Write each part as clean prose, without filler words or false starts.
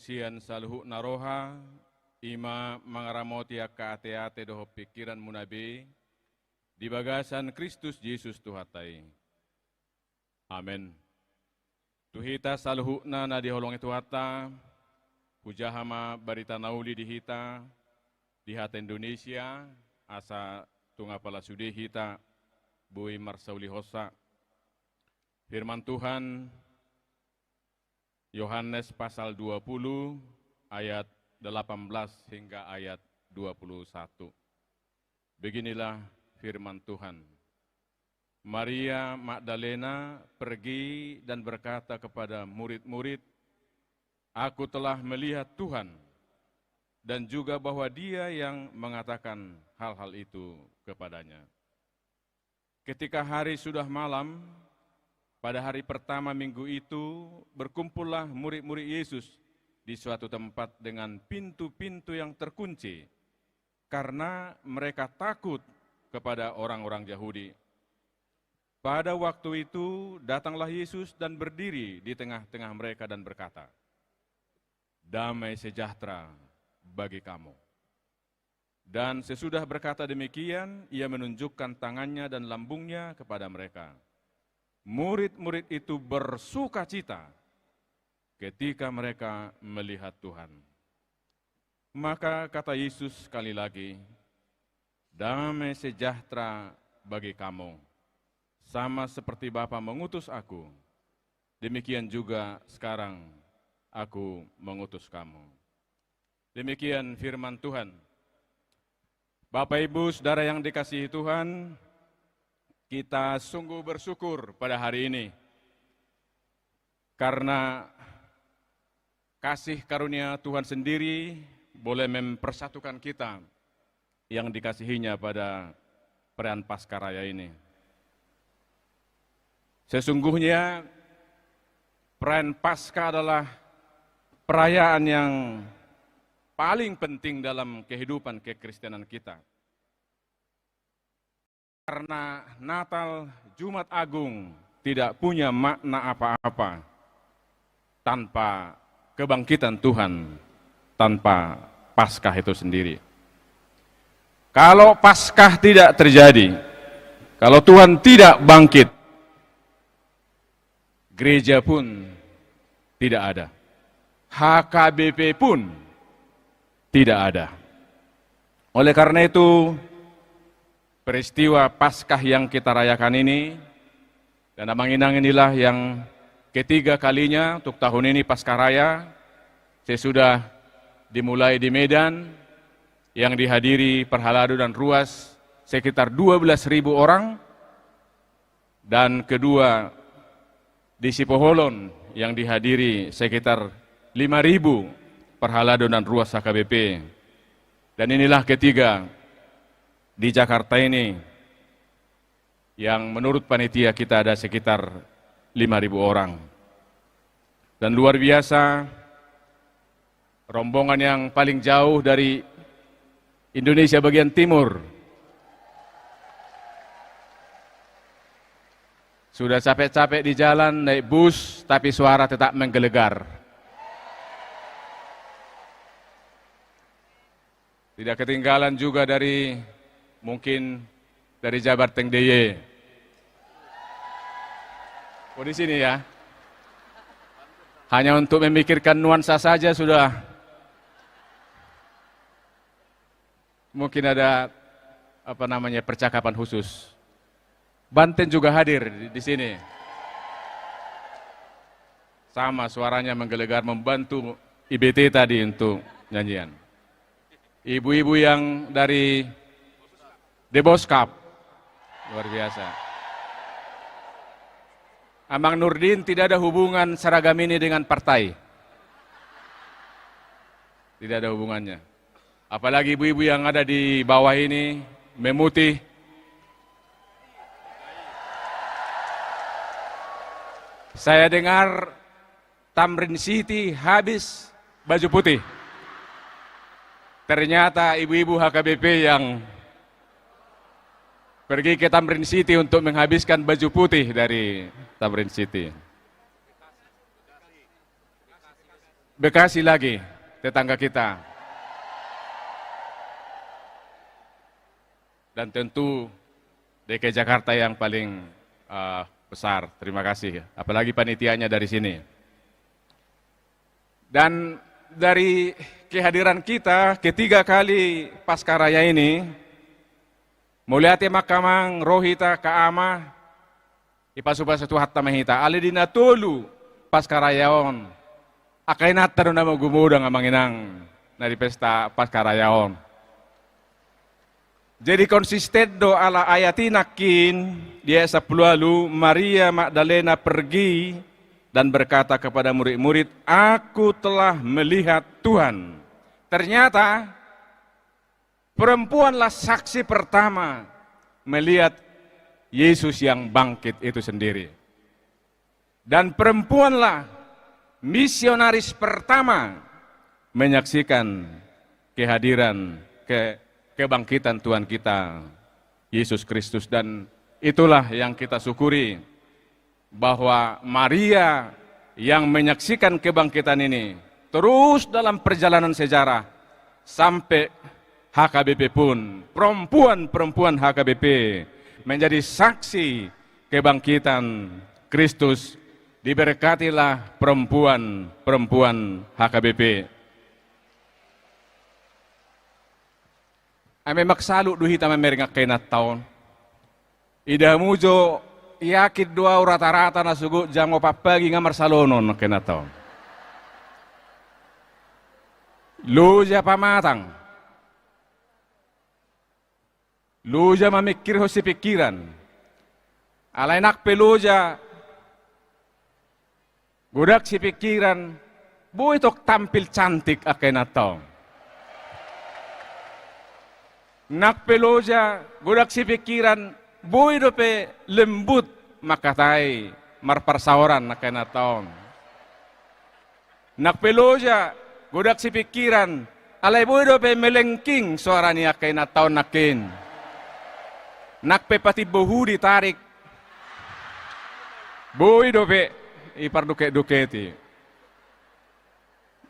sian saluhu naroha, ima mangaramoti akka ate-ate doho pikiran munabe, di bagasan Kristus Yesus Tuhatai. Amin. Tuhita saluhukna na diholong Tuhata, pujahama barita nauli dihita, di hata Indonesia, asa tunga pala sudi hita, bui marsauli hosa. Firman Tuhan, Yohanes pasal 20 ayat 18 hingga ayat 21. Beginilah firman Tuhan. Maria Magdalena pergi dan berkata kepada murid-murid, "Aku telah melihat Tuhan," dan juga bahwa Dia yang mengatakan hal-hal itu kepadanya. Ketika hari sudah malam, pada hari pertama minggu itu, berkumpullah murid-murid Yesus di suatu tempat dengan pintu-pintu yang terkunci, karena mereka takut kepada orang-orang Yahudi. Pada waktu itu, datanglah Yesus dan berdiri di tengah-tengah mereka dan berkata, "Damai sejahtera bagi kamu." Dan sesudah berkata demikian, ia menunjukkan tangannya dan lambungnya kepada mereka. Murid-murid itu bersuka cita ketika mereka melihat Tuhan. Maka kata Yesus sekali lagi, "Damai sejahtera bagi kamu. Sama seperti Bapa mengutus aku, demikian juga sekarang aku mengutus kamu." Demikian firman Tuhan. Bapak, Ibu, Saudara yang dikasihi Tuhan, kita sungguh bersyukur pada hari ini karena kasih karunia Tuhan sendiri boleh mempersatukan kita yang dikasihinya pada perayaan Paskaraya ini. Sesungguhnya perayaan Paskah adalah perayaan yang paling penting dalam kehidupan kekristenan kita. Karena Natal, Jumat Agung tidak punya makna apa-apa tanpa kebangkitan Tuhan, tanpa Paskah itu sendiri. Kalau Paskah tidak terjadi, kalau Tuhan tidak bangkit, gereja pun tidak ada, HKBP pun tidak ada. Oleh karena itu, peristiwa Paskah yang kita rayakan ini, dan Amanginang inilah yang ketiga kalinya untuk tahun ini Paskaraya, sesudah dimulai di Medan, yang dihadiri perhaladu dan ruas sekitar 12.000 orang, dan kedua di Sipoholon yang dihadiri sekitar 5.000 perhaladu dan ruas HKBP, dan inilah ketiga di Jakarta ini, yang menurut panitia kita ada sekitar 5.000 orang. Dan luar biasa, rombongan yang paling jauh dari Indonesia bagian timur. Sudah capek-capek di jalan, naik bus, tapi suara tetap menggelegar. Tidak ketinggalan juga dari mungkin dari Jabar Teng DY. Oh, di sini ya. Hanya untuk memikirkan nuansa saja sudah. Mungkin ada percakapan khusus. Banten juga hadir di sini. Sama suaranya menggelegar membantu IBT tadi untuk nyanyian. Ibu-ibu yang dari Deboskap, luar biasa. Amang Nurdin tidak ada hubungan seragam ini dengan partai. Tidak ada hubungannya. Apalagi ibu-ibu yang ada di bawah ini, memutih. Saya dengar Tamrin City habis baju putih. Ternyata ibu-ibu HKBP yang pergi ke Tamrin City untuk menghabiskan baju putih dari Tamrin City. Bekasi lagi, tetangga kita. Dan tentu DKI Jakarta yang paling besar. Terima kasih. Apalagi panitianya dari sini. Dan dari kehadiran kita ketiga kali Pascaraya ini, muliate makamang rohita kaama ipasuba satu hatta mahita alidina tolu Pascarayaon akainat taru nama gumuda nga manginang dari pesta Pascarayaon. Jadi konsisten do ala ayatinakin dia 10 lalu Maria Magdalena pergi dan berkata kepada murid-murid, aku telah melihat Tuhan. Ternyata perempuanlah saksi pertama melihat Yesus yang bangkit itu sendiri. Dan perempuanlah misionaris pertama menyaksikan kehadiran kebangkitan Tuhan kita, Yesus Kristus. Dan itulah yang kita syukuri, bahwa Maria yang menyaksikan kebangkitan ini terus dalam perjalanan sejarah sampai HKBP pun, perempuan-perempuan HKBP menjadi saksi kebangkitan Kristus. Diberkatilah perempuan-perempuan HKBP. Ame maksalu duhita memeringak kainat taon. Ida mujo yakit dua rata-rata na sugu jamo papagi ngamar salonon kainat taon. Luja pamatang. Luja mamikir ho si pikiran. Alay nakpeluja gudak si pikiran, bu itok tampil cantik akay na taong. Nakpeloja, gudak si pikiran, bu idope lembut makatay, marparsaoran akay na taong. Nakpeloja, gudak si pikiran, alay bu idope melengking suara ni akay na taong nakin. Nakpe pati buhu ditarik, bu idope iparduke-duketi.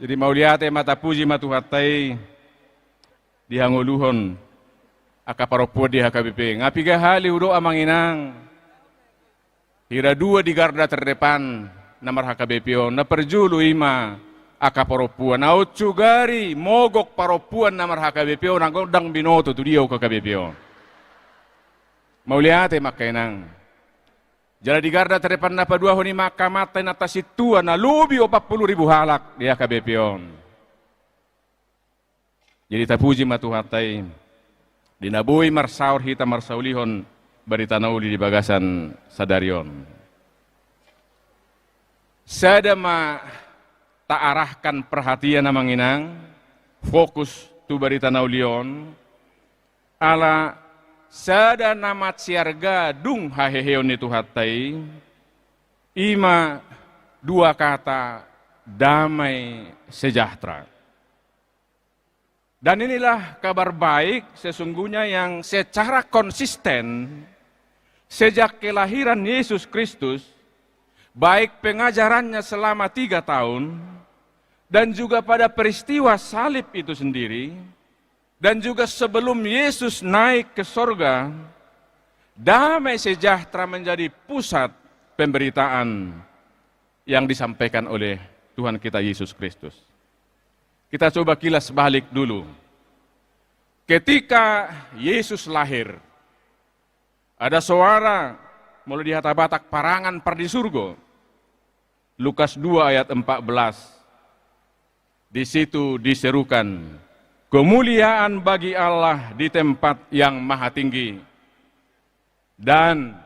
Jadi mauliate mata puji matuhatay dihanguluhon akaparopo di HKBP. Ngapiga hali udo amanginang hira dua di garda terdepan namar HKBP on na perjulu ima akaparopuan na utsugari mogok paropuan namar HKBP on nanggodang binoto tu dia ke HKBP on. Mauliate makainang jadi di garda terdepan na padua honi makamatay na tasitua na lubi o 40,000 halak di HKBP on. Jadi tapuji matuhatay dinabuhi marsaur hita marsaulihon barita nauli di bagasan sadarion. Sadama taarahkan perhatian na manginang fokus tu barita naulion ala sada namat siarga dung haheheon itu hatai ima dua kata damai sejahtera. Dan inilah kabar baik sesungguhnya yang secara konsisten sejak kelahiran Yesus Kristus, baik pengajarannya selama 3 tahun dan juga pada peristiwa salib itu sendiri, dan juga sebelum Yesus naik ke sorga, damai sejahtera menjadi pusat pemberitaan yang disampaikan oleh Tuhan kita Yesus Kristus. Kita coba kilas balik dulu. Ketika Yesus lahir, ada suara mulai di hatabatak parangan pardi surga. Lukas 2 ayat 14. Di situ diserukan, kemuliaan bagi Allah di tempat yang maha tinggi dan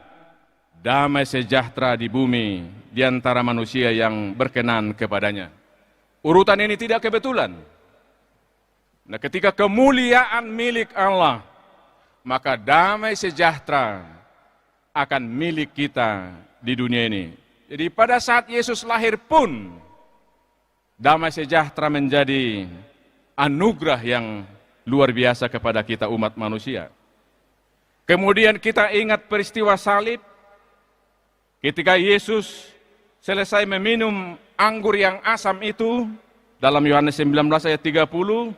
damai sejahtera di bumi di antara manusia yang berkenan kepadanya. Urutan ini tidak kebetulan. Nah, ketika kemuliaan milik Allah, maka damai sejahtera akan milik kita di dunia ini. Jadi pada saat Yesus lahir pun, damai sejahtera menjadi anugerah yang luar biasa kepada kita umat manusia. Kemudian kita ingat peristiwa salib, ketika Yesus selesai meminum anggur yang asam itu, dalam Yohanes 19 ayat 30,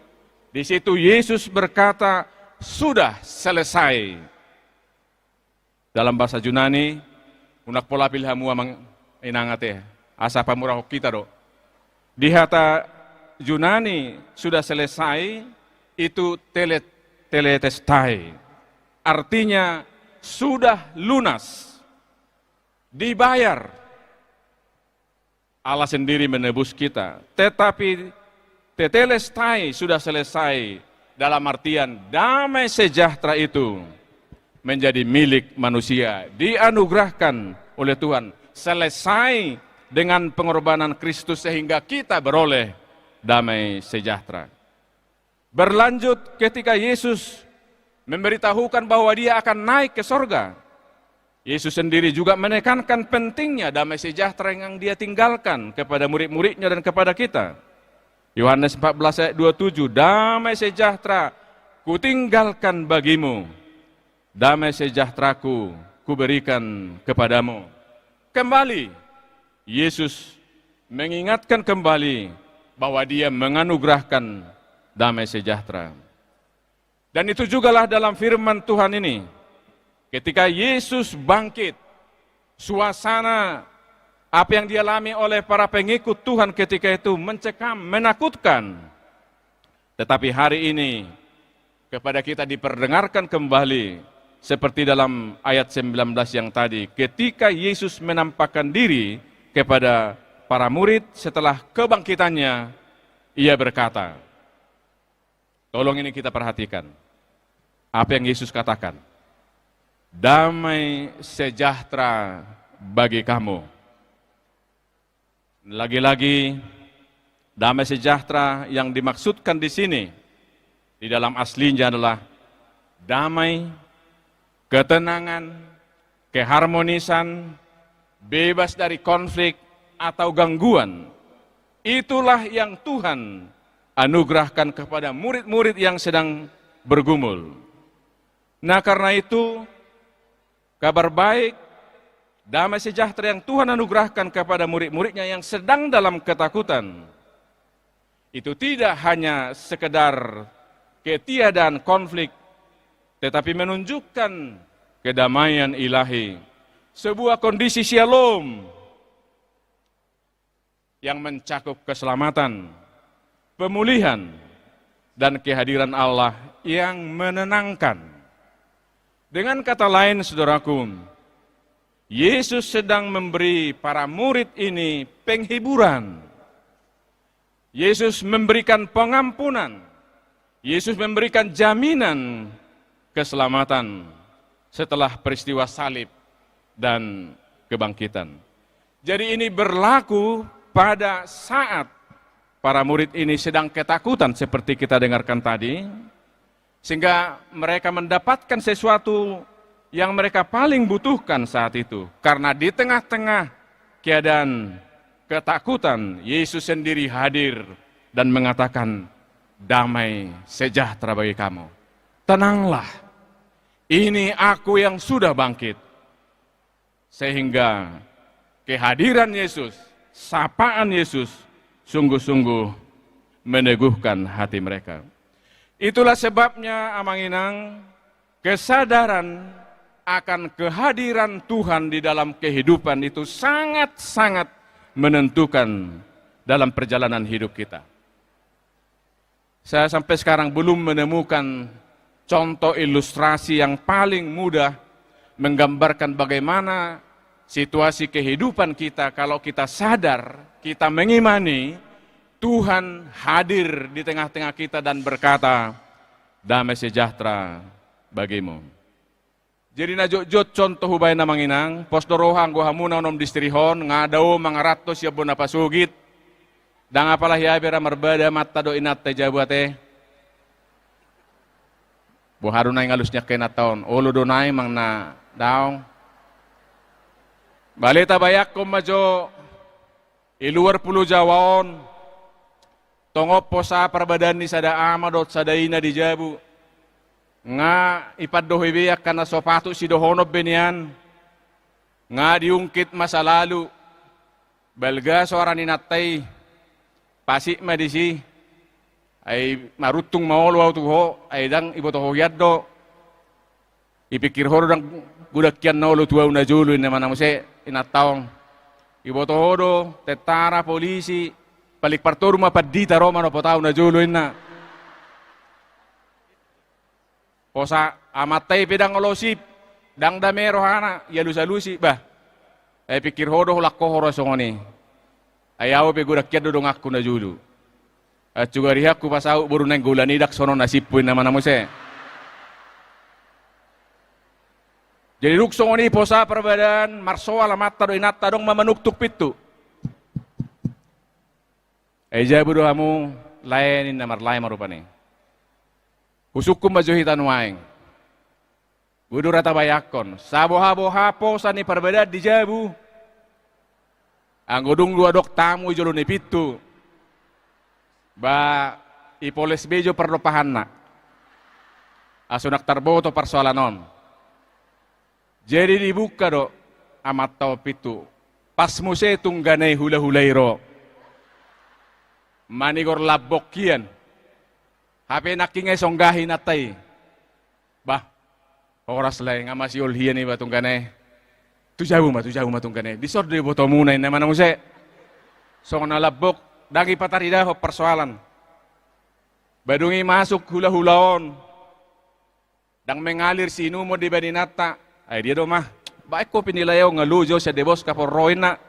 di situ Yesus berkata, sudah selesai. Dalam bahasa Yunani, unak pola pilhamu amang inangate, asa pamurah kita do. Di kata Yunani sudah selesai, itu teletestai. Artinya sudah lunas, dibayar. Allah sendiri menebus kita, tetapi tetelestai sudah selesai dalam artian damai sejahtera itu menjadi milik manusia, dianugerahkan oleh Tuhan, selesai dengan pengorbanan Kristus sehingga kita beroleh damai sejahtera. Berlanjut ketika Yesus memberitahukan bahwa dia akan naik ke sorga, Yesus sendiri juga menekankan pentingnya damai sejahtera yang dia tinggalkan kepada murid-muridnya dan kepada kita. Yohanes 14 ayat 27, damai sejahtera kutinggalkan bagimu, damai sejahteraku kuberikan kepadamu. Kembali, Yesus mengingatkan kembali bahwa dia menganugerahkan damai sejahtera. Dan itu jugalah dalam firman Tuhan ini. Ketika Yesus bangkit, suasana apa yang dialami oleh para pengikut Tuhan ketika itu mencekam, menakutkan. Tetapi hari ini kepada kita diperdengarkan kembali seperti dalam ayat 19 yang tadi. Ketika Yesus menampakkan diri kepada para murid setelah kebangkitannya, ia berkata, tolong ini kita perhatikan. Apa yang Yesus katakan? Damai sejahtera bagi kamu. Lagi-lagi damai sejahtera yang dimaksudkan di sini di dalam aslinya adalah damai, ketenangan, keharmonisan, bebas dari konflik atau gangguan. Itulah yang Tuhan anugerahkan kepada murid-murid yang sedang bergumul. Nah, karena itu kabar baik, damai sejahtera yang Tuhan anugerahkan kepada murid-muridnya yang sedang dalam ketakutan, itu tidak hanya sekedar ketiadaan konflik, tetapi menunjukkan kedamaian ilahi, sebuah kondisi shalom yang mencakup keselamatan, pemulihan, dan kehadiran Allah yang menenangkan. Dengan kata lain, saudaraku, Yesus sedang memberi para murid ini penghiburan. Yesus memberikan pengampunan. Yesus memberikan jaminan keselamatan setelah peristiwa salib dan kebangkitan. Jadi ini berlaku pada saat para murid ini sedang ketakutan seperti kita dengarkan tadi, sehingga mereka mendapatkan sesuatu yang mereka paling butuhkan saat itu. Karena di tengah-tengah keadaan ketakutan, Yesus sendiri hadir dan mengatakan, damai sejahtera bagi kamu. Tenanglah, ini aku yang sudah bangkit. Sehingga kehadiran Yesus, sapaan Yesus, sungguh-sungguh meneguhkan hati mereka. Itulah sebabnya, Amanginang, kesadaran akan kehadiran Tuhan di dalam kehidupan itu sangat-sangat menentukan dalam perjalanan hidup kita. Saya sampai sekarang belum menemukan contoh ilustrasi yang paling mudah menggambarkan bagaimana situasi kehidupan kita kalau kita sadar, kita mengimani Tuhan hadir di tengah-tengah kita dan berkata, damai sejahtera bagimu. Jadi najot-jot contoh hubay na manginang, posdorohang gohamuna onom distrihon, ngadao mangaratos ya bona pasugit, dan apalah ya bera merbada mata do inat te jabate. Buharu na ngalusnya kena taon, olo do nae mang na daong. Balita bayak kumajo iluar puluh jawaon, tongopo sa perbadan ni sada amadot sadaina di jabu. Nga ipaddohoy biyak kana sopato si dohonob benian. Nga diungkit masa lalu. Belga seorang ninatay. Pasik ma di si ay marutung maolo au tuho ay dang ibo to yaddo ipikir horo dang gudakyan na ulo tuwa una julu ina mana muse inataong ibo to hodo tetara polisi balik partoru ma padita roma no potau na julu ina posa amatay pedang olosip dang damero hana yalusalusi bah ay pikir hodo lakko horo songoni ayaw pe gudakyan dodong aku na julu at juga rihaku pasau buru neng gula nidak sono nasipun na mana muse. Jadi luksong ini posa perbedaan marsoa lamata do inata dong mamanuktuk pitu. Eja budu hamu lain namar lain marupane. Husukum bajuhitan waing. Budu rata bayakon. Saboha-boha posa ni perbedaan di jabu. Anggodung dua dok tamu jolo ni pitu. Ba ipoles bejo perlo pahanna. Asunak tarboto persoalanon. Jadi dibuka do amat tau pitu. Pas muse tungganai hula-hulairo. Manigor labokian. Hape nakingay songgahi natay. Bah, oras lai nga masiol hiyan iba tungganai. Tujabu ma tungganai. Disor di boto munay naman na muse. Song nalabok, dagi patarida ho persoalan. Badungi masuk hula-hulaon. Dang mengalir sinu mo di badinata. Ay dia do mah, baik ko pinilayaw nga lujo sa debos ka porroin na.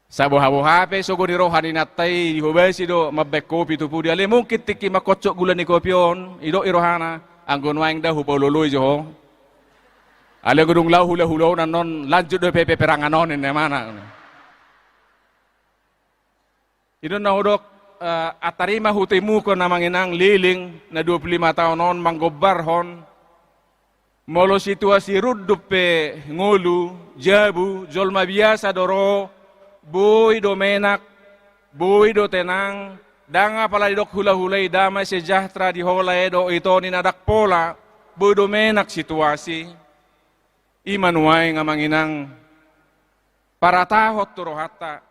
Sa boha-boha pe sugo ni rohani natay hubesi do mabek kopi tu pudi ale mungkin tiki makocok gula ni kopion ido irohana anggon waing da hupololoy jo. Ale gudung lau hula-hulaw na non lanjut do pepe peranganon ni mana. Ido na udok atarima hutimu ko na manginang liling na 25 taon non manggobar hon. Molo situasi rudup pe ngolu, jabu, jolma biasa doro, boy do menak, boy do tenang, danga pala dok hula-hulay damai sejahtera di hola edo ito ni nadak pola, boy do menak situasi. Imanuay nga manginang, para tahot turohata,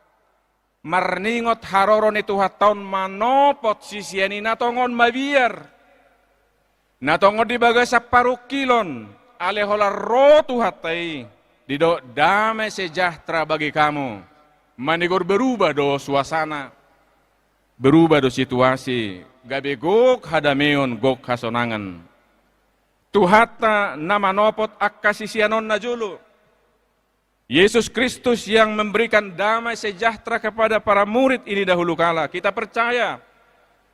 marningot haroron itu haton manopot sisiani natongon mabiar. Natongo di baga sa parukilon, alehola rotu hatai, dido damai sejahtera bagi kamu. Manigor berubah do suasana, berubah do situasi, gabe gok hadameon gok hasonangan. Tuhata nama nopot akkasisianon na julu. Yesus Kristus yang memberikan damai sejahtera kepada para murid ini dahulu kala. Kita percaya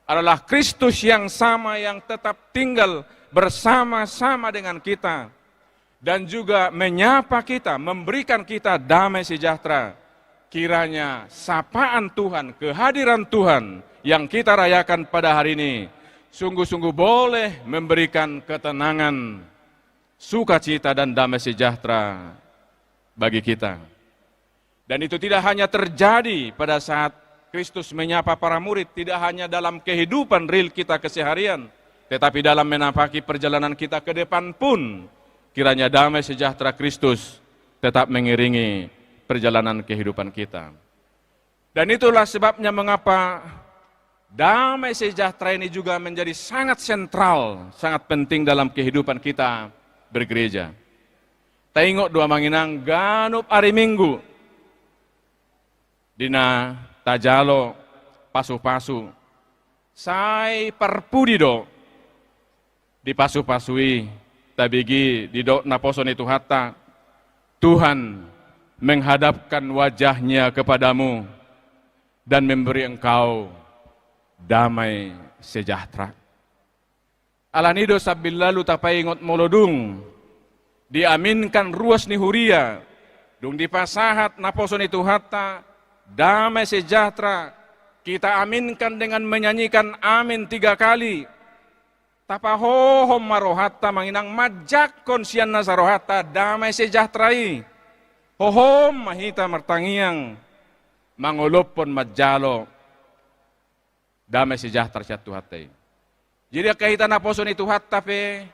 adalah Kristus yang sama yang tetap tinggal bersama-sama dengan kita dan juga menyapa kita, memberikan kita damai sejahtera. Kiranya sapaan Tuhan, kehadiran Tuhan yang kita rayakan pada hari ini sungguh-sungguh boleh memberikan ketenangan, sukacita dan damai sejahtera bagi kita. Dan itu tidak hanya terjadi pada saat Kristus menyapa para murid, tidak hanya dalam kehidupan real kita keseharian, tetapi dalam menapaki perjalanan kita ke depan pun, kiranya damai sejahtera Kristus tetap mengiringi perjalanan kehidupan kita. Dan itulah sebabnya mengapa damai sejahtera ini juga menjadi sangat sentral, sangat penting dalam kehidupan kita bergereja. Tengok dua manginang ganup hari Minggu, dina tajalo pasu-pasu sai perpudido di pasu-pasui tabigi di dok naposon itu hatta Tuhan menghadapkan wajahnya kepadamu dan memberi engkau damai sejahtera. Alanido sabillalu tapaingot molodung diaminkan ruas ni huria dung di pasahat naposon itu hatta damai sejahtera kita aminkan dengan menyanyikan amin 3 kali. Tapahohom marohata manginang majak konsian nasarohata damai sejahterai. Hohom mahita martangiang mangolopon majalo damai sejahtera satu hati. Jadi kahita naposon itu hatta pe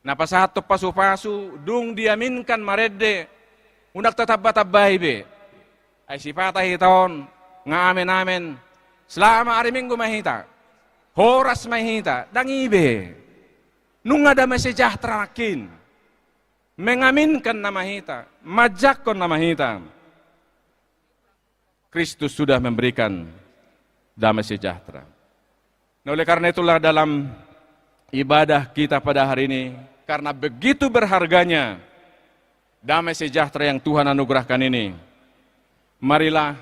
napasahat pasu-pasu dung diaminkan marede unak tetap batabay be. Ay sipata hiton ngamen-amen, selama hari Minggu mahita, horas mahita, dan ibe, nunga damai sejahtera kin, mengaminkan nama hita, majakon nama hita. Kristus sudah memberikan damai sejahtera. Nah, oleh karena itulah dalam ibadah kita pada hari ini, karena begitu berharganya damai sejahtera yang Tuhan anugerahkan ini, marilah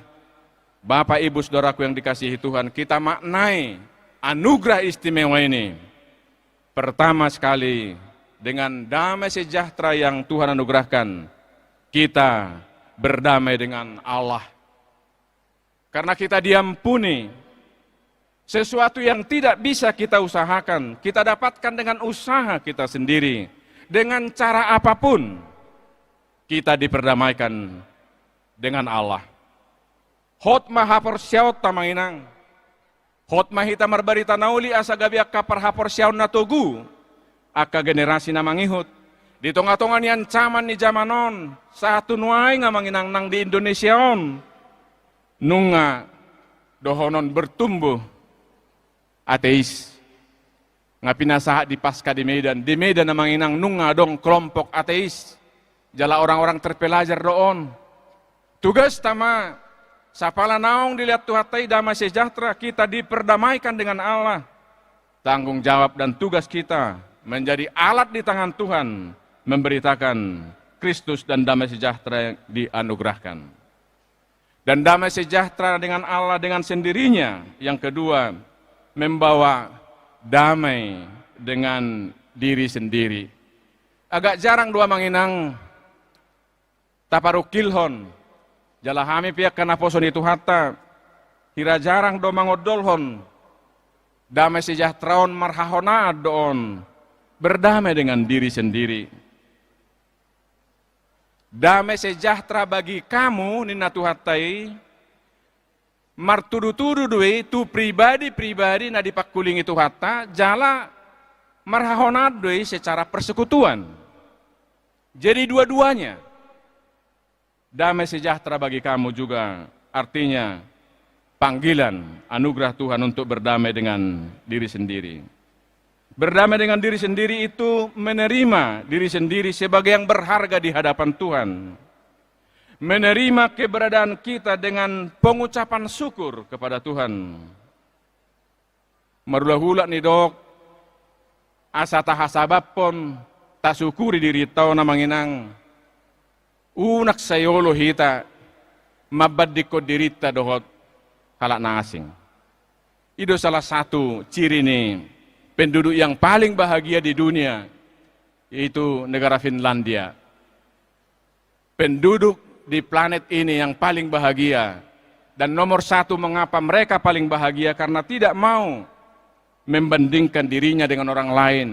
Bapak Ibu Saudaraku yang dikasihi Tuhan, kita maknai anugerah istimewa ini. Pertama sekali, dengan damai sejahtera yang Tuhan anugerahkan, kita berdamai dengan Allah. Karena kita diampuni. Sesuatu yang tidak bisa kita usahakan, kita dapatkan dengan usaha kita sendiri. Dengan cara apapun, kita diperdamaikan dengan Allah. Hot mahapor syaut tamanginang. Hot mahita marbarita nauli asa gabi akka parhapor syaut natogu. Akka generasi namangihut. Di tonga-tongan yang caman ni zamanon, satu nuai ngamanginang nang di Indonesia on. Nunga dohonon bertumbuh ateis. Ngapinasaha di pasca di Medan namang inang nunga dong kelompok ateis. Jala orang-orang terpelajar doon. Tugas tama, sapala naong dilihat Tuhatai damai sejahtera, kita diperdamaikan dengan Allah. Tanggung jawab dan tugas kita menjadi alat di tangan Tuhan, memberitakan Kristus dan damai sejahtera yang dianugerahkan. Dan damai sejahtera dengan Allah dengan sendirinya. Yang kedua, membawa damai dengan diri sendiri. Agak jarang dua manginang taparukilhon. Jalahami pihak kana poson itu hatta. Kira jarang do mangodolhon. Damai sejahteraon marhahona doon. Berdamai dengan diri sendiri. Damai sejahtera bagi kamu nina Tuhatai. Martudu-tudu due tu pribadi-pribadi na dipakuling itu hatta jala marhahonad due secara persekutuan. Jadi dua-duanya. Damai sejahtera bagi kamu juga artinya panggilan anugerah Tuhan untuk berdamai dengan diri sendiri. Berdamai dengan diri sendiri itu menerima diri sendiri sebagai yang berharga di hadapan Tuhan. Menerima keberadaan kita dengan pengucapan syukur kepada Tuhan. Marulahulak ni dok, asa tahasabab pon, tasukuri diri tao na manginang. Unak sayolo hita, mabadiko dirita dohot, halak na asing. Itu salah satu ciri nih, penduduk yang paling bahagia di dunia, yaitu negara Finlandia. Penduduk di planet ini yang paling bahagia. Dan nomor satu mengapa mereka paling bahagia, karena tidak mau membandingkan dirinya dengan orang lain.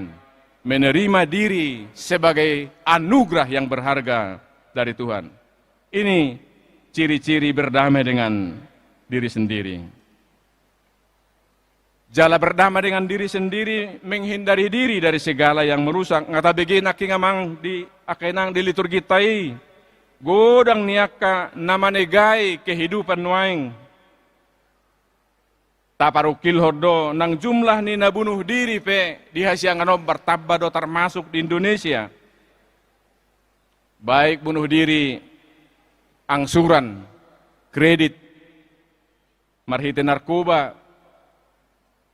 Menerima diri sebagai anugerah yang berharga dari Tuhan. Ini ciri-ciri berdamai dengan diri sendiri. Jala berdamai dengan diri sendiri, menghindari diri dari segala yang merusak. Ngata begina kingamang di akenang di liturgi tai. Godang niaka namanegai kehidupan nuaing. Taparukil hodo nang jumlah ni nabunuh diri pe di hasianganom bertambah do termasuk di Indonesia. Baik bunuh diri, angsuran, kredit, marhite narkoba,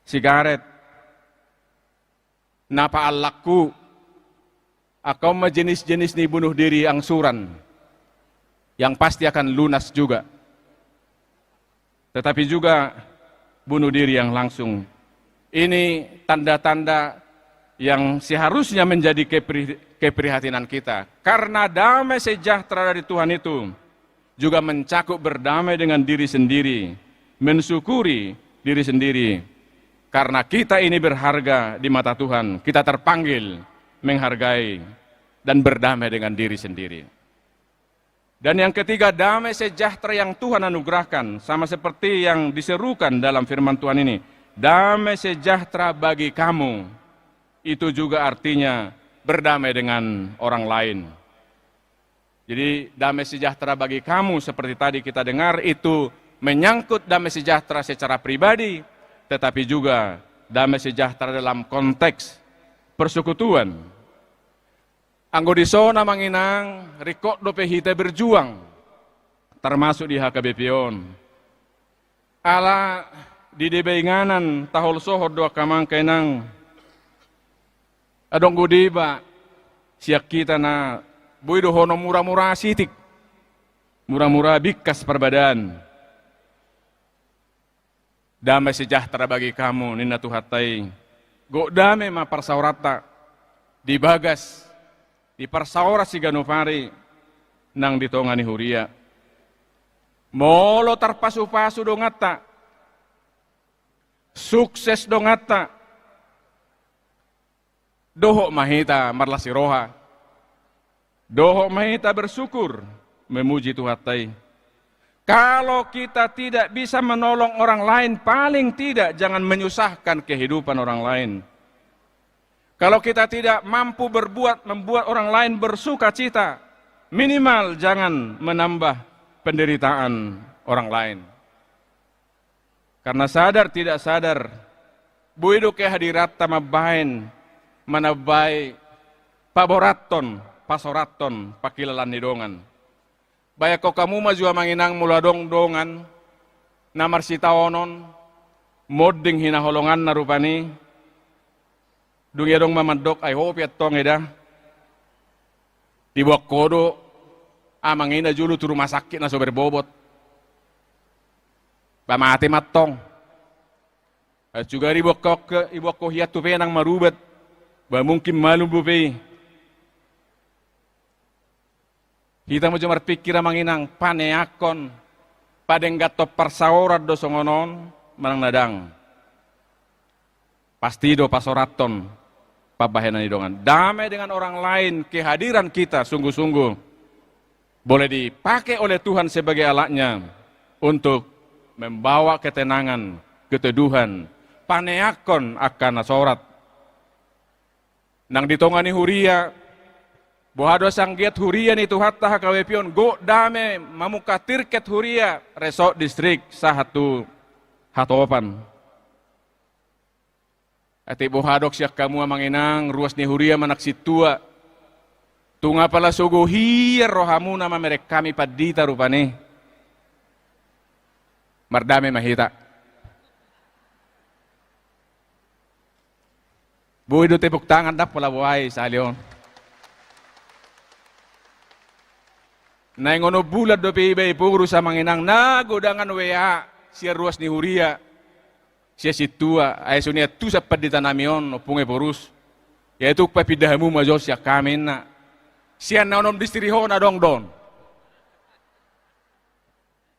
sigaret, napa alaku, akau jenis-jenis ni bunuh diri angsuran. Yang pasti akan lunas juga. Tetapi juga bunuh diri yang langsung. Ini tanda-tanda yang seharusnya menjadi keprihatinan kita. Karena damai sejahtera dari Tuhan itu juga mencakup berdamai dengan diri sendiri, mensyukuri diri sendiri. Karena kita ini berharga di mata Tuhan, kita terpanggil menghargai dan berdamai dengan diri sendiri. Dan yang ketiga, damai sejahtera yang Tuhan anugerahkan, sama seperti yang diserukan dalam firman Tuhan ini. Damai sejahtera bagi kamu, itu juga artinya berdamai dengan orang lain. Jadi damai sejahtera bagi kamu seperti tadi kita dengar itu menyangkut damai sejahtera secara pribadi, tetapi juga damai sejahtera dalam konteks persekutuan. Anggo di sona manginang rikok dope hita berjuang, termasuk di HKBP-on. Ala di debenganan tahol sohor doa kamang kenang adong godiba siak kita na boy dohono murah-murah sitik, murah-murah bikas perbadan. Damai sejahtera bagi kamu nina tuhatai. Go damai ma parsaurata dibagas di parsaura si ganopari nang ditongani huria. Molo tarpasu-pasu dongata, sukses dongata, doho mahita marlasi roha, doho mahita bersyukur memuji Tuhatai. Kalau kita tidak bisa menolong orang lain, paling tidak jangan menyusahkan kehidupan orang lain. Kalau kita tidak mampu membuat orang lain bersuka cita, minimal jangan menambah penderitaan orang lain. Karena sadar tidak sadar, buido kehadirat tamabain, manabai paboraton, pasoraton, pakilalan nidongan. Bayak kau kamu maju manginang muladong dongan, namar sitaonon, moding hinaholongan narupani, dung yadong mamadok ay hopi at tong eda, dibuak kodo, amangina julu turu masakit na sober bobot, pamati matong, at juga ibuak ko hiyat tupe nang marubat, ba mungkin malu bupe. Kita mo jumar pikir manginang paneakon, padeng gato parsaorat do songonon, manang nadang. Pasti do pasoraton, pabahenan idongan. Damai dengan orang lain, kehadiran kita sungguh-sungguh boleh dipakai oleh Tuhan sebagai alatnya untuk membawa ketenangan, keteduhan, paneakon akan nasorat. Nang ditongani huria, bohado sanggiat huria ni Tuhan taha kawepion go dame mamuka tirket huria resort distrik sahatu hatopan. Ati bohadok siak kamu amanginang ruas ni huria manak situa. Tunga pala sugo hiyar rohamu nama merek kami padita rupane. Mardame mahita. Buido tepuk tangan dak pala buhay sa alion. Naingono bulat do pibe puguru sa manginang nagodangan wea siya ruas ni huria siya situa ay sunia tu sa padita namion no punge porus ya itu papidahamu majo siya kamen na siya naonom distiriho na dong don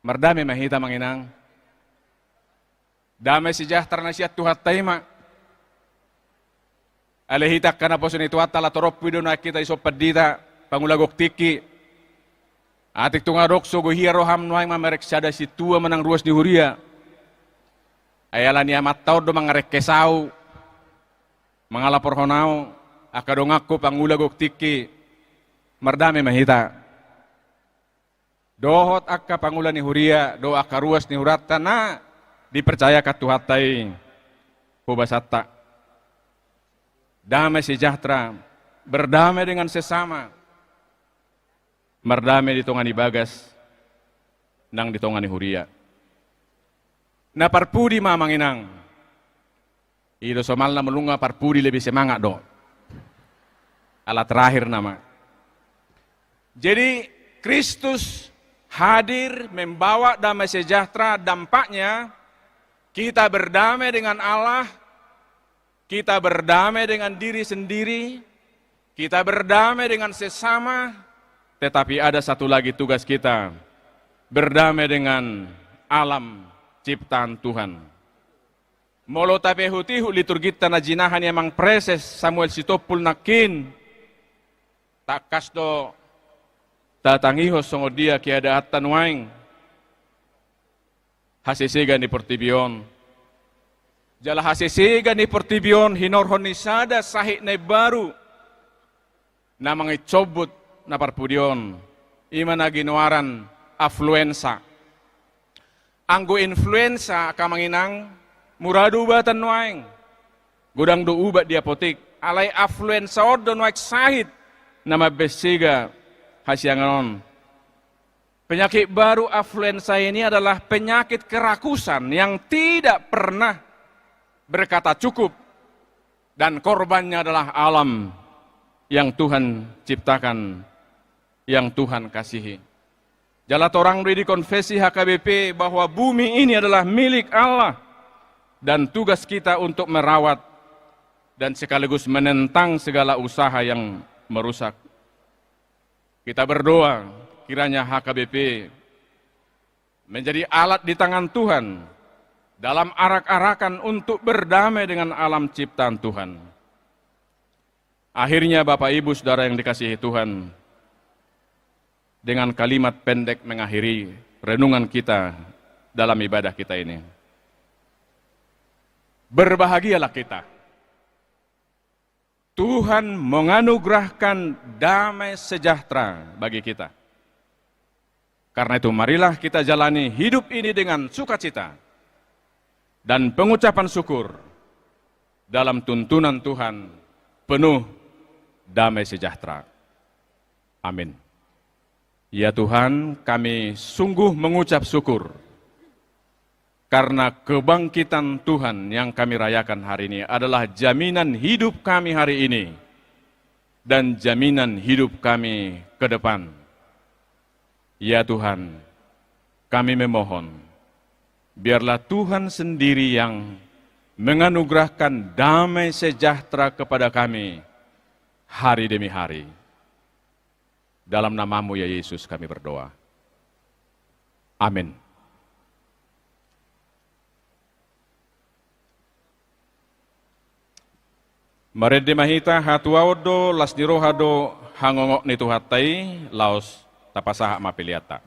mardame mahita manginang damai sejahtera na siya tuhatay ma alehitak ka na po sunituat tala torop pido na kita iso padita pangulagok tiki. Atik tungarok sogo hiro hamnoy mamerek sada si tua menang ruas di huria. Ayala ni amat tau do mangarek kesau. Mangalapor honau akadong aku pangulagok tiki mardame mahita. Dohot akka pangula ni huria do akka ruas ni hurata na dipercaya ka Tuhatai hubasata. Damai sejahtera, berdamai dengan sesama. Mardame ditongani bagas, nang ditongani huria. Na parpudi mamanginang, ido somal na melunga parpudi lebih semangat do. Alat terakhir nama. Jadi Kristus hadir membawa damai sejahtera, dampaknya kita berdamai dengan Allah, kita berdamai dengan diri sendiri, kita berdamai dengan sesama. Tetapi ada satu lagi tugas kita, berdamai dengan alam ciptaan Tuhan. Molo tape hutihu liturgita na jinahan yamang preses Samuel Sitopul nakin, takas do tatangihos songo dia kiada atan waing, hasisigan ni Portibion. Jala hasisigan ni Portibion hinorhon ni sada sahik na baru, na mga icobot na parpudion, ima na ginuaran afluensa. anggo influenza kamanginang muradu batan waeng godang do ubat di apotek alai affluenza ordon waik sahid nama besiga hasianganon. Penyakit baru affluenza ini adalah penyakit kerakusan yang tidak pernah berkata cukup, dan korbannya adalah alam yang Tuhan ciptakan, yang Tuhan kasihi. Jalat orang di konfesi HKBP bahwa bumi ini adalah milik Allah dan tugas kita untuk merawat dan sekaligus menentang segala usaha yang merusak. Kita berdoa kiranya HKBP menjadi alat di tangan Tuhan dalam arak-arakan untuk berdamai dengan alam ciptaan Tuhan. Akhirnya Bapak Ibu Saudara yang dikasihi Tuhan, dengan kalimat pendek mengakhiri renungan kita dalam ibadah kita ini. Berbahagialah kita. Tuhan menganugerahkan damai sejahtera bagi kita. Karena itu marilah kita jalani hidup ini dengan sukacita dan pengucapan syukur dalam tuntunan Tuhan penuh damai sejahtera. Amin. Ya Tuhan, kami sungguh mengucap syukur karena kebangkitan Tuhan yang kami rayakan hari ini adalah jaminan hidup kami hari ini dan jaminan hidup kami ke depan. Ya Tuhan, kami memohon biarlah Tuhan sendiri yang menganugerahkan damai sejahtera kepada kami hari demi hari. Dalam nama-Mu ya Yesus kami berdoa. Amin. Marede mahita hatuaudo lasdirohado hangongok nituhatai laos tapasahak mapiliata.